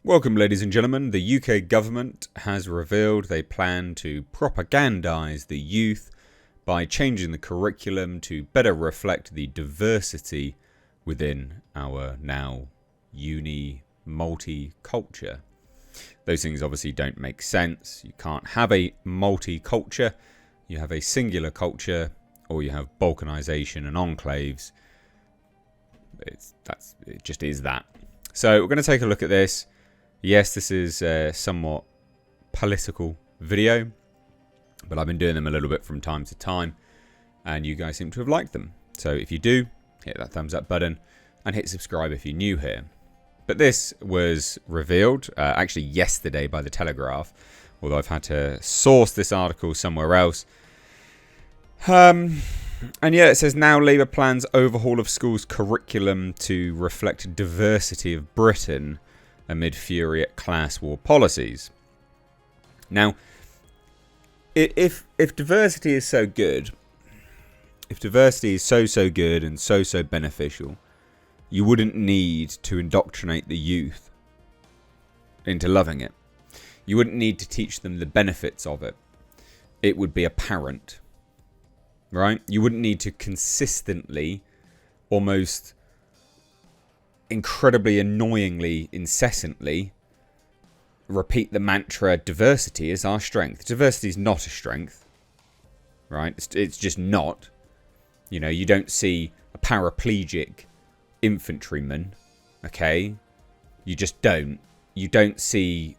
Welcome, ladies and gentlemen. The UK government has revealed they plan to propagandize the youth by changing the curriculum to better reflect the diversity within our now multi-culture. Those things obviously don't make sense. You can't have a multi-culture. You have a singular culture, or you have balkanization and enclaves. It just is that. So we're going to take a look at this. Yes, this is a somewhat political video, but I've been doing them a little bit from time to time, and you guys seem to have liked them. So if you do, hit that thumbs up button and hit subscribe if you're new here. But this was revealed actually yesterday by The Telegraph, although I've had to source this article somewhere else. And yeah, it says now Labour plans overhaul of schools' curriculum to reflect diversity of Britain amid fury at class war policies. Now, if diversity is so good, if diversity is so good and so beneficial, you wouldn't need to indoctrinate the youth into loving it. You wouldn't need to teach them the benefits of it. It would be apparent, right? You wouldn't need to consistently, almost incredibly annoyingly, incessantly repeat the mantra, diversity is our strength. Diversity is not a strength, right? It's just not. You know, you don't see a paraplegic infantryman, okay? You just don't. You don't see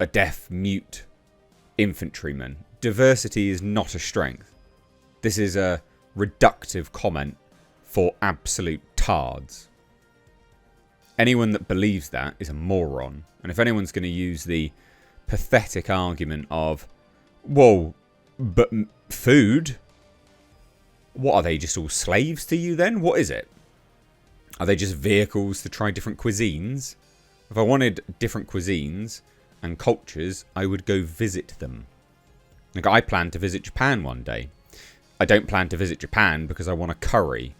a deaf, mute infantryman. Diversity is not a strength. This is a reductive comment for absolute tards. Anyone that believes that is a moron. And if anyone's going to use the pathetic argument of, well, but food, what are they, just all slaves to you then? What is it? Are they just vehicles to try different cuisines? If I wanted different cuisines and cultures, I would go visit them. Like, I plan to visit Japan one day. I don't plan to visit Japan because I want a curry.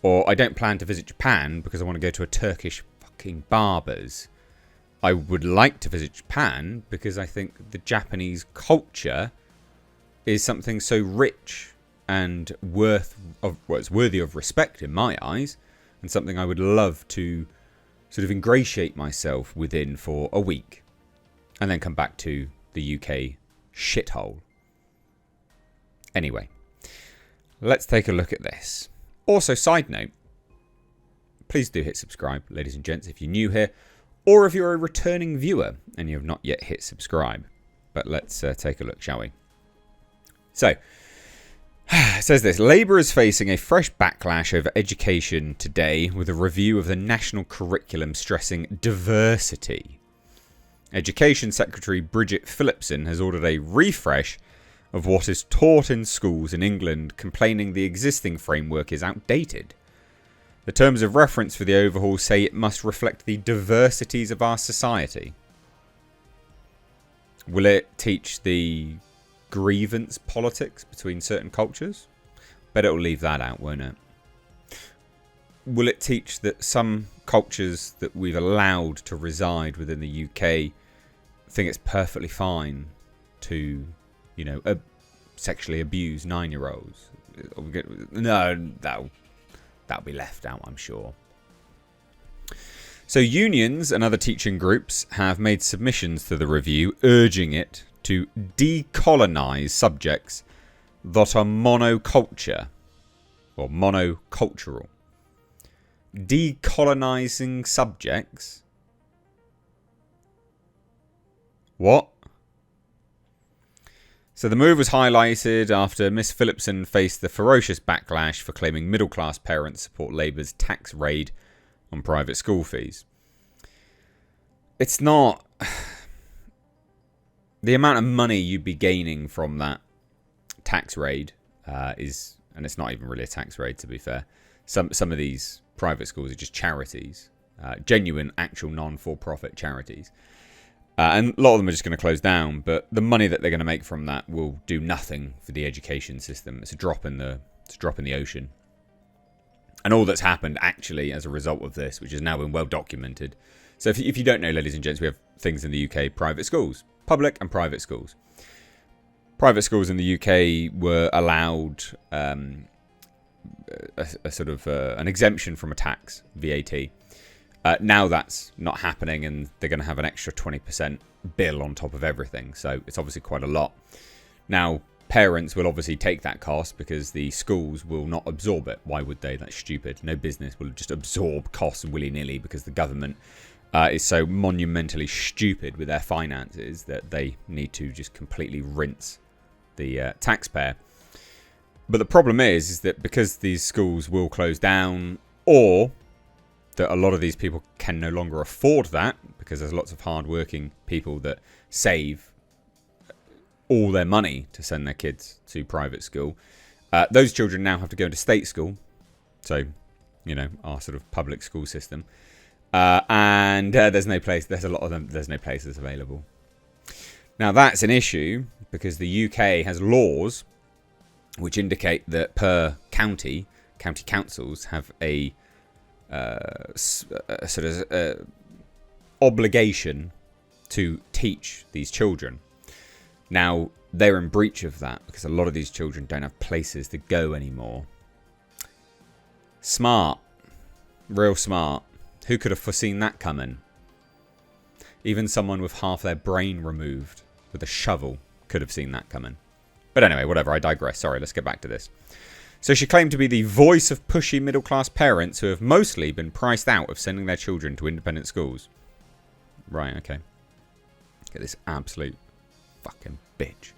Or I don't plan to visit Japan because I want to go to a Turkish fucking barber's. I would like to visit Japan because I think the Japanese culture is something so rich and it's worthy of respect in my eyes, and something I would love to sort of ingratiate myself within for a week and then come back to the UK shithole. Anyway, let's take a look at this. Also, side note, please do hit subscribe, ladies and gents, if you're new here, or if you're a returning viewer and you have not yet hit subscribe. But let's take a look, shall we? So, it says this: Labour is facing a fresh backlash over education today with a review of the national curriculum stressing diversity. Education Secretary Bridget Phillipson has ordered a refresh of what is taught in schools in England, complaining the existing framework is outdated. The terms of reference for the overhaul say it must reflect the diversities of our society. Will it teach the grievance politics between certain cultures? Bet it'll leave that out, won't it? Will it teach that some cultures that we've allowed to reside within the UK think it's perfectly fine to, you know, sexually abuse 9-year-olds? No, that'll be left out, I'm sure. So unions and other teaching groups have made submissions to the review, urging it to decolonise subjects that are monoculture or monocultural. Decolonising subjects? What? So the move was highlighted after Miss Phillipson faced the ferocious backlash for claiming middle-class parents support Labour's tax raid on private school fees. It's not... The amount of money you'd be gaining from that tax raid is... And it's not even really a tax raid, to be fair. Some of these private schools are just charities. Genuine, actual non-for-profit charities. And a lot of them are just going to close down, but the money that they're going to make from that will do nothing for the education system. It's a drop in the ocean. And all that's happened actually as a result of this, which has now been well documented So if you don't know, ladies and gents, we have things in the UK, private schools, public and private schools. Private schools in the UK were allowed a sort of an exemption from a tax, VAT. Now that's not happening, and they're going to have an extra 20% bill on top of everything. So it's obviously quite a lot. Now, parents will obviously take that cost because the schools will not absorb it. Why would they? That's stupid. No business will just absorb costs willy-nilly because the government is so monumentally stupid with their finances that they need to just completely rinse the taxpayer. But the problem is that because these schools will close down, or that a lot of these people can no longer afford that, because there's lots of hard-working people that save all their money to send their kids to private school. Those children now have to go into state school, so our sort of public school system, and there's no place. There's a lot of them. There's no places available. Now that's an issue because the UK has laws which indicate that per county councils have a sort of obligation to teach these children. Now, they're in breach of that because a lot of these children don't have places to go anymore. Smart. Real smart. Who could have foreseen that coming? Even someone with half their brain removed with a shovel could have seen that coming. But anyway, whatever, I digress. Sorry, let's get back to this. So she claimed to be the voice of pushy middle-class parents who have mostly been priced out of sending their children to independent schools. Right, okay. Get this absolute fucking bitch.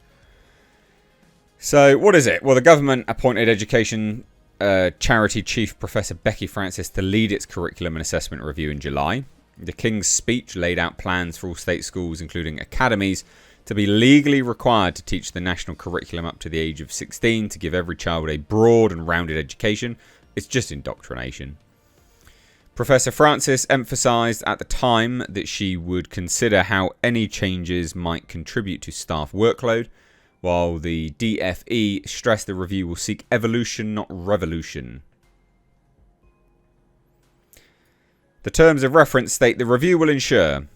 So, what is it? Well, the government appointed education charity chief Professor Becky Francis to lead its curriculum and assessment review in July. The King's speech laid out plans for all state schools, including academies, to be legally required to teach the national curriculum up to the age of 16 to give every child a broad and rounded education. It's just indoctrination. Professor Francis emphasised at the time that she would consider how any changes might contribute to staff workload, while the DFE stressed the review will seek evolution, not revolution. The terms of reference state the review will ensure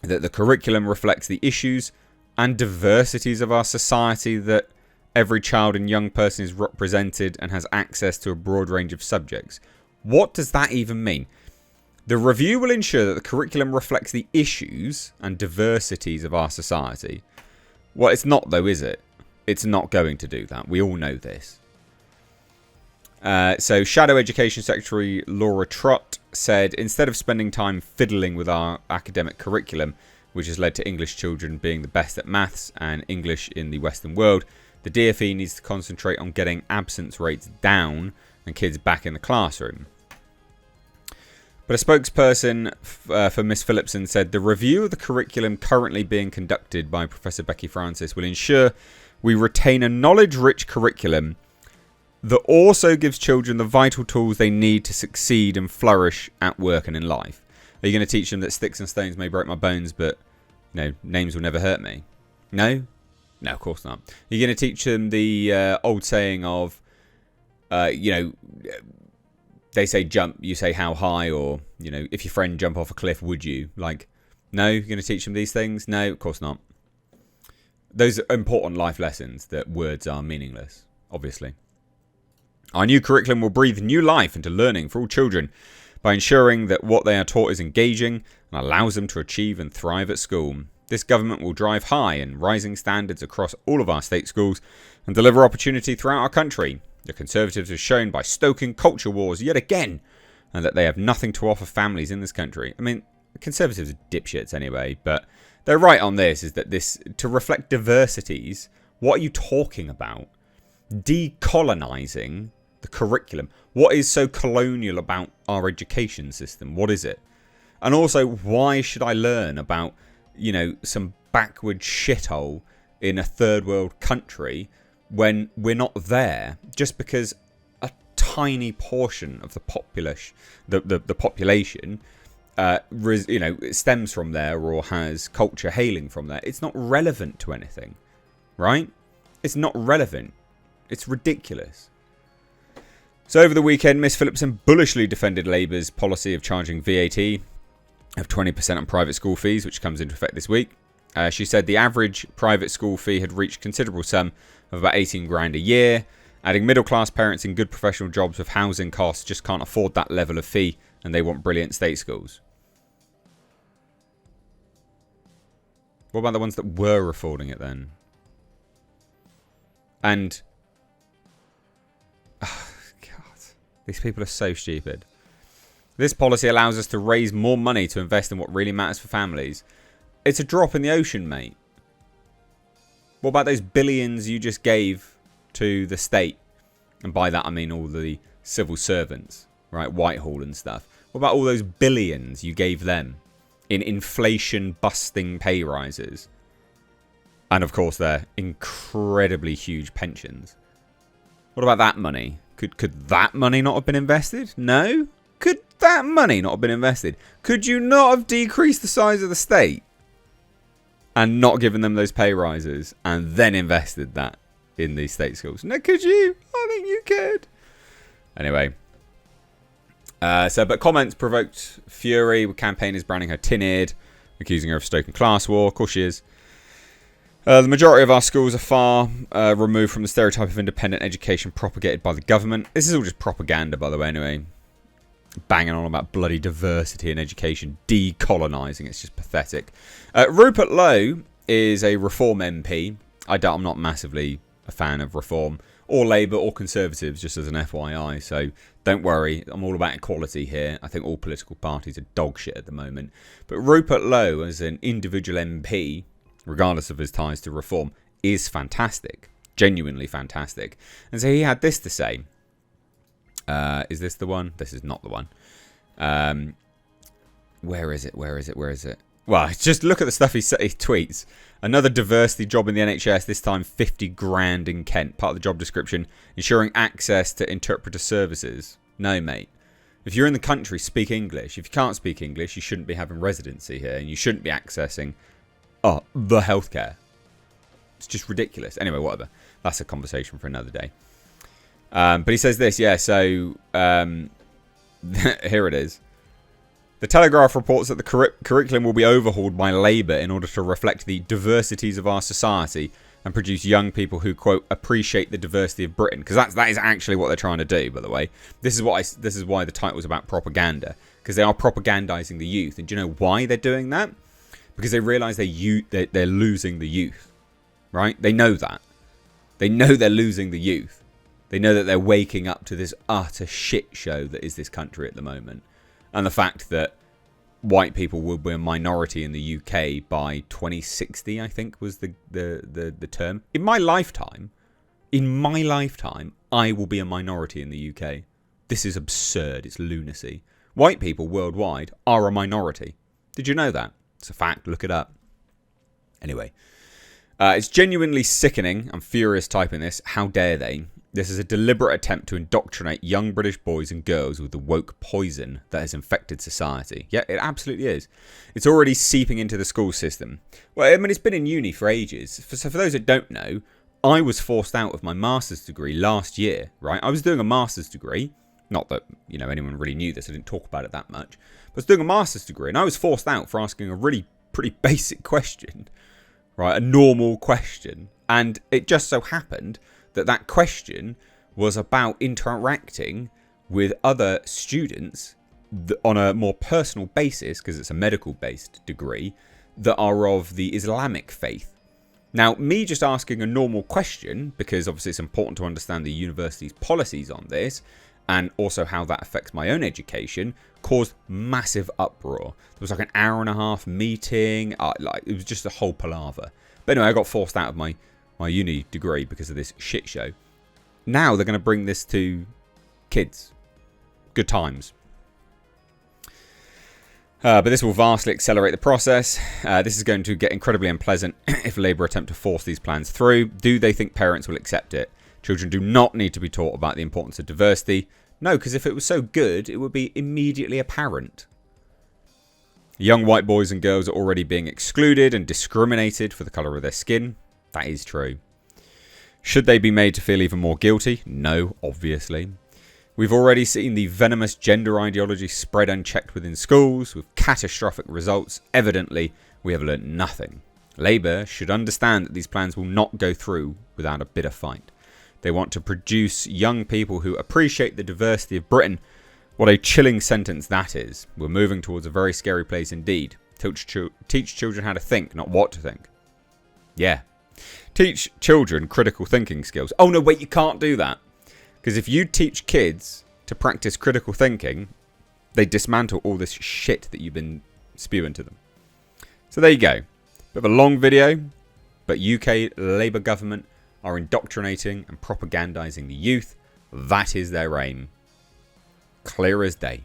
that the curriculum reflects the issues and diversities of our society, that every child and young person is represented and has access to a broad range of subjects. What does that even mean? The review will ensure that the curriculum reflects the issues and diversities of our society. Well, it's not though, is it? It's not going to do that. We all know this. So Shadow Education Secretary Laura Trott said, instead of spending time fiddling with our academic curriculum, which has led to English children being the best at maths and English in the Western world, the DFE needs to concentrate on getting absence rates down and kids back in the classroom. But a spokesperson for Miss Phillipson said, the review of the curriculum currently being conducted by Professor Becky Francis will ensure we retain a knowledge-rich curriculum that also gives children the vital tools they need to succeed and flourish at work and in life. Are you going to teach them that sticks and stones may break my bones, but names will never hurt me? No? No, of course not. Are you going to teach them the old saying of, they say jump, you say how high, or, if your friend jump off a cliff, would you? No, you're going to teach them these things? No, of course not. Those are important life lessons that words are meaningless, obviously. Our new curriculum will breathe new life into learning for all children by ensuring that what they are taught is engaging and allows them to achieve and thrive at school. This government will drive high and rising standards across all of our state schools and deliver opportunity throughout our country. The Conservatives have shown by stoking culture wars yet again, and that they have nothing to offer families in this country. I mean, Conservatives are dipshits anyway, but they're right on this, is that this, to reflect diversities, what are you talking about? Decolonising the curriculum. What is so colonial about our education system? What is it? And also, why should I learn about, some backward shithole in a third world country when we're not there? Just because a tiny portion of the population stems from there or has culture hailing from there. It's not relevant to anything, right? It's not relevant. It's ridiculous. So over the weekend, Miss Phillipson bullishly defended Labour's policy of charging VAT of 20% on private school fees, which comes into effect this week. She said the average private school fee had reached a considerable sum of about 18 grand a year. Adding middle-class parents in good professional jobs with housing costs just can't afford that level of fee, and they want brilliant state schools. What about the ones that were affording it then? And... oh, God. These people are so stupid. This policy allows us to raise more money to invest in what really matters for families. It's a drop in the ocean, mate. What about those billions you just gave to the state? And by that I mean all the civil servants, right? Whitehall and stuff. What about all those billions you gave them in inflation-busting pay rises? And of course their incredibly huge pensions. What about that money? Could that money not have been invested? No? Could that money not have been invested? Could you not have decreased the size of the state and not given them those pay rises and then invested that in these state schools? No, could you? I think you could. Anyway. But comments provoked fury with campaigners branding her tin-eared, accusing her of stoking class war. Of course she is. The majority of our schools are far removed from the stereotype of independent education propagated by the government. This is all just propaganda, by the way, anyway. Banging on about bloody diversity in education, decolonising. It's just pathetic. Rupert Lowe is a Reform MP. I'm not massively a fan of Reform, or Labour, or Conservatives, just as an FYI. So don't worry, I'm all about equality here. I think all political parties are dog shit at the moment. But Rupert Lowe, as an individual MP, regardless of his ties to Reform, is fantastic. Genuinely fantastic. And so he had this to say. Is this the one? This is not the one. Where is it? Well, just look at the stuff he tweets. Another diversity job in the NHS, this time 50 grand in Kent. Part of the job description, ensuring access to interpreter services. No, mate. If you're in the country, speak English. If you can't speak English, you shouldn't be having residency here. And you shouldn't be accessing the healthcare. It's just ridiculous. Anyway, whatever. That's a conversation for another day. But he says this, yeah, so here it is. The Telegraph reports that the curriculum will be overhauled by Labour in order to reflect the diversities of our society and produce young people who, quote, appreciate the diversity of Britain. Because that is actually what they're trying to do, by the way. This is why the title is about propaganda. Because they are propagandizing the youth. And do you know why they're doing that? Because they realise they're losing the youth. Right? They know that. They know they're losing the youth. They know that they're waking up to this utter shit show that is this country at the moment. And the fact that white people will be a minority in the UK by 2060, I think, was the term. In my lifetime, I will be a minority in the UK. This is absurd. It's lunacy. White people worldwide are a minority. Did you know that? It's a fact. Look it up. Anyway. It's genuinely sickening. I'm furious typing this. How dare they? This is a deliberate attempt to indoctrinate young British boys and girls with the woke poison that has infected society. Yeah, it absolutely is. It's already seeping into the school system. Well, I mean, it's been in uni for ages. So for those that don't know, I was forced out of my master's degree last year, right? I was doing a master's degree. Not that, anyone really knew this. I didn't talk about it that much. But I was doing a master's degree, and I was forced out for asking a really pretty basic question. Right, a normal question. And it just so happened that question was about interacting with other students on a more personal basis, because it's a medical-based degree, that are of the Islamic faith. Now, me just asking a normal question, because obviously it's important to understand the university's policies on this, and also how that affects my own education, caused massive uproar. There was like an hour-and-a-half meeting. It was just a whole palaver. But anyway, I got forced out of my uni degree because of this shit show. Now they're going to bring this to kids. Good times. But this will vastly accelerate the process. This is going to get incredibly unpleasant if Labour attempt to force these plans through. Do they think parents will accept it? Children do not need to be taught about the importance of diversity. No, because if it was so good, it would be immediately apparent. Young white boys and girls are already being excluded and discriminated for the colour of their skin. That is true. Should they be made to feel even more guilty? No, obviously. We've already seen the venomous gender ideology spread unchecked within schools, with catastrophic results. Evidently, we have learnt nothing. Labour should understand that these plans will not go through without a bitter fight. They want to produce young people who appreciate the diversity of Britain. What a chilling sentence that is. We're moving towards a very scary place indeed. Teach children how to think, not what to think. Yeah. Teach children critical thinking skills. Oh no, wait, you can't do that. Because if you teach kids to practice critical thinking, they dismantle all this shit that you've been spewing to them. So there you go. Bit of a long video, but UK Labour government are indoctrinating and propagandizing the youth. That is their aim. Clear as day.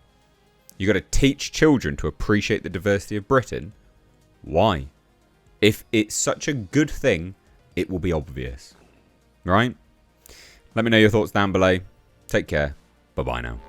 You got to teach children to appreciate the diversity of Britain. Why? If it's such a good thing, it will be obvious. Right? Let me know your thoughts down below. Take care. Bye-bye now.